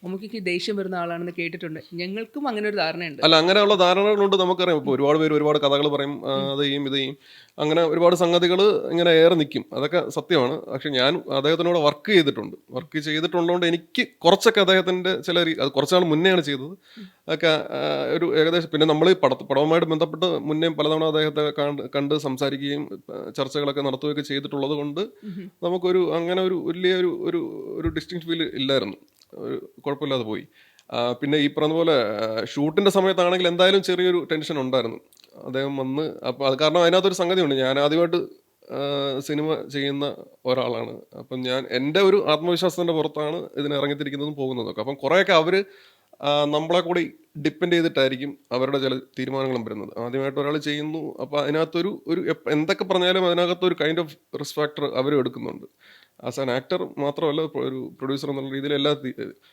മമ്മൂക്കയ്ക്ക് ദേഷ്യം വരുന്ന ആളാണെന്ന് കേട്ടിട്ടുണ്ട്. ഞങ്ങൾക്കും അങ്ങനെ ഒരു ധാരണയുണ്ട്. അല്ല, അങ്ങനെയുള്ള ധാരണകളുണ്ട്, നമുക്കറിയാം. ഇപ്പോൾ ഒരുപാട് പേര് ഒരുപാട് കഥകൾ പറയും, അത് ചെയ്യും ഇത് ചെയ്യും, അങ്ങനെ ഒരുപാട് സംഗതികൾ ഇങ്ങനെ ഏറെ നിൽക്കും. അതൊക്കെ സത്യമാണ്. പക്ഷെ ഞാൻ അദ്ദേഹത്തിനോട് വർക്ക് ചെയ്തിട്ടുള്ളതുകൊണ്ട് എനിക്ക് കുറച്ചൊക്കെ അദ്ദേഹത്തിൻ്റെ അത് കുറച്ച് നാൾ മുന്നെയാണ് ചെയ്തത്. അതൊക്കെ ഒരു ഏകദേശം, പിന്നെ നമ്മൾ ഈ പടവുമായിട്ട് ബന്ധപ്പെട്ട് മുന്നേ പലതവണ അദ്ദേഹത്തെ കണ്ട് സംസാരിക്കുകയും ചർച്ചകളൊക്കെ നടത്തുകയൊക്കെ ചെയ്തിട്ടുള്ളത് കൊണ്ട് നമുക്കൊരു അങ്ങനെ ഒരു വലിയ ഒരു ഡിസ്റ്റിങ് ഫീൽ ഇല്ലായിരുന്നു. കുഴപ്പമില്ലാതെ പോയി. പിന്നെ ഈ പറഞ്ഞ പോലെ ഷൂട്ടിൻ്റെ സമയത്താണെങ്കിൽ എന്തായാലും ചെറിയൊരു ടെൻഷൻ ഉണ്ടായിരുന്നു. അദ്ദേഹം വന്ന് അപ്പോൾ അത് കാരണം അതിനകത്തൊരു സംഗതിയുണ്ട്. ഞാൻ ആദ്യമായിട്ട് സിനിമ ചെയ്യുന്ന ഒരാളാണ്. അപ്പം ഞാൻ എൻ്റെ ഒരു ആത്മവിശ്വാസത്തിൻ്റെ പുറത്താണ് ഇതിന് ഇറങ്ങിത്തിരിക്കുന്നതും പോകുന്നതൊക്കെ. അപ്പം കുറേയൊക്കെ അവർ നമ്മളെ കൂടി ഡിപ്പെൻഡ് ചെയ്തിട്ടായിരിക്കും അവരുടെ ചില തീരുമാനങ്ങളും വരുന്നത്. ആദ്യമായിട്ട് ഒരാൾ ചെയ്യുന്നു, അപ്പോൾ അതിനകത്തൊരു എന്തൊക്കെ പറഞ്ഞാലും അതിനകത്തൊരു കൈൻഡ് ഓഫ് റിസ്ക് ഫാക്ടർ അവരും എടുക്കുന്നുണ്ട്. ആസ് ആൻ ആക്ടർ മാത്രമല്ല, ഒരു പ്രൊഡ്യൂസർ എന്നുള്ള രീതിയിൽ എല്ലാ